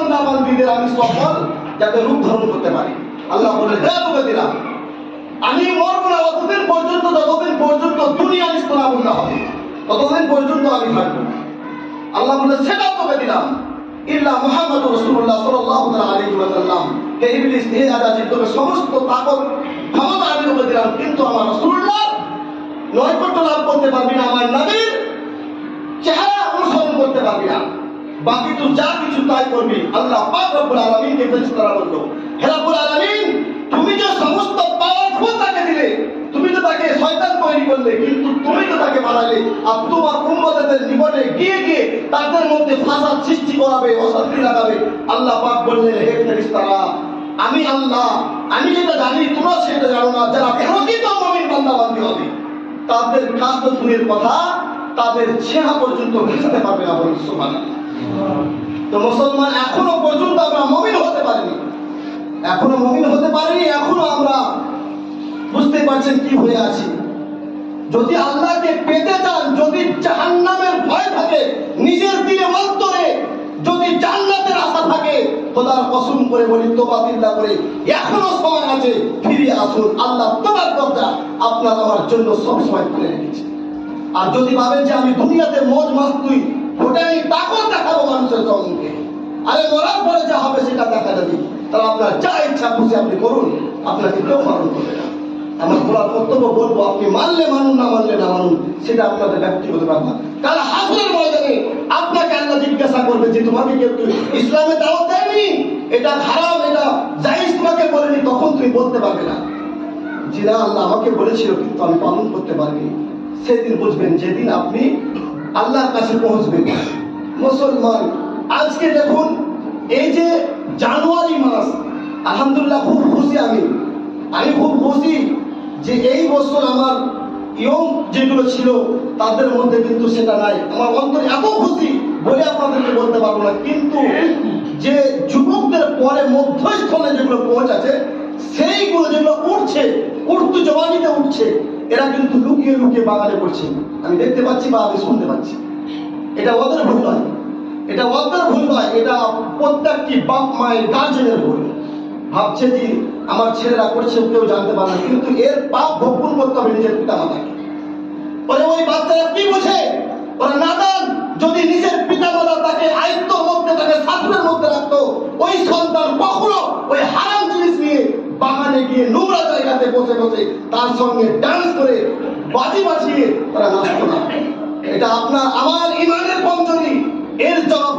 বান্দা-বান্দীদের আমি সফল যাতে রূপ ধারণ করতে পারি। আল্লাহ বলে তোকে দিলাম, আমি মরবো না যতদিন পর্যন্ত, যতদিন পর্যন্ত দুনিয়া নিষ্পনাবন না হবে ততদিন পর্যন্ত আমি থাকবো। আল্লাহ বলে সেটাও তোকে দিলাম, ইল্লা মুহাম্মদ রাসূলুল্লাহ সাল্লাল্লাহু আলাইহি ওয়াসাল্লাম, হে ইবলিস হে আজাজিল, তোকে সমস্ত তাকত ক্ষমতা আমি তোকে দিলাম, কিন্তু আমার রাসূলুল্লাহ নৈকট্য লাভ করতে পারবি না, আমার নবীর চেহারা অনুসরণ করতে পারবি না, বাকি তুই যা কিছু তাই করবি। আল্লাহ পাক রব্বুল আলামিনকে ফেরেশতারা বলল, হে রব্বুল আলামিন, তুমি যে সমস্ত পাওয়ারফুল তাকে দিলে, তুমি তো তাকে শয়তান তৈরি করলে, কিন্তু তুমি তো তাকে বানালে, আর তোমার উম্মতদের নিকটে গিয়ে গিয়ে তাদের মধ্যে ফাসাদ সৃষ্টি করাবে, অশান্তি লাগাবে। আল্লাহ পাক বললেন, হে ফেরেশতারা, আমি আল্লাহ, আমি যেটা জানি তোমরা সেটা জানো না, যারা প্রকৃত মুমিন বান্দা-বান্দী হবে তাদের কাজ তো দূরের কথা, তাদের চেহারা পর্যন্ত ঘেঁষতে পারবে না। বলুন সুবহানাল্লাহ। তো মুসলমান এখনো পর্যন্ত আমরা মুমিন হতে পারিনি, এখনো মুমিন হতে পারিনি, এখনো আমরা বুঝতে পারছেন কি হয়ে আছি। যদি আল্লাহকে পেতে চান, যদি জাহান্নামের ভয় থাকে নিজের দিলে অন্তরে, যদি জান্নাতের আশা থাকে, খোদার কসম করে বলি, তোবা বিল্লাহ করে এখনো সময় আছে, ফিরে আসুন। আল্লাহ তোমার দরজা আপনার আমার জন্য সব সময় খুলে রেখেছে। আর যদি ভাবেন যে আমি দুনিয়াতে মজ মাস্তি ওটাই তাকত দেখাবো মানুষের সম্মুখে, আরে মরার পরে যা হবে সেটা দেখা যাবে, তাহলে আপনার যা ইচ্ছা খুশি আপনি করুন, আপনাকে কেউ বারণ করবে না। আমার বলার কর্তব্য বলবো, আপনি মানলে মানুন, না মানলে না মানুন, সেটা আপনাদের ব্যক্তিগত ব্যাপার। কারণ হাসরের ময়দানে আপনাকে আল্লাহ জিজ্ঞাসা করবে যে তোমাকে কেউ ইসলামে দাওয়াত দেয়নি, এটা খারাপ, এটা জায়েজ তোমাকে বলেনি, তখন তুমি বলতে পারবে না যে না আল্লাহ আমাকে বলেছিল কিন্তু আমি পালন করতে পারিনি। সেদিন বুঝবেন যেদিন আপনি আল্লাহর কাছে পৌঁছবেন। মুসলমান আজকে দেখুন, এই যে জানুয়ারি মাস, আলহামদুলিল্লাহ খুব খুশি আমি খুব খুশি যে এই বছর আমার ইয়ং যেগুলো ছিল তাদের মধ্যে কিন্তু সেটা নাই। আমার অন্তরে এত খুশি বলে আপনাদেরকে বলতে পারবো না, কিন্তু যে যুবকদের পরে মধ্যস্থলে যেগুলো পৌঁছাচ্ছে, সেইগুলো যেগুলো উঠছে, উঠতে জবানিতে উঠছে, এরা কিন্তু লুকিয়ে লুকিয়ে বাগানে করছে, আমি দেখতে পাচ্ছি বা আমি শুনতে পাচ্ছি। এটা ওদের ভুল নয়, এটা ওদের ভুল নয়, এটা প্রত্যেকটি বাপ মায়ের গার্জেনের ভুল। ভাবছে যে আমার ছেলেরা করছে কেউ জানতে পারে না, কিন্তু এর পাপ ভক্ষণ করতে হবে নিজের পিতা মাতাকে। পরে ওই বাচ্চারা কি বোঝে, ওরা নাদান। যদি নিজের পিতা মাতা তাকে আয়ত্তের মধ্যে, তাকে শাসনের মধ্যে রাখতো, ওই সন্তান কখনো ওই হারাম জিনিস নিয়ে বাগানে গিয়ে নোংরা জায়গাতে বসে বসে তার সঙ্গে ডান্স করে বাজি বাজিয়ে তারা নাচতো না। এটা আপনার আমার ইমানের কমজোরি, এর জবাব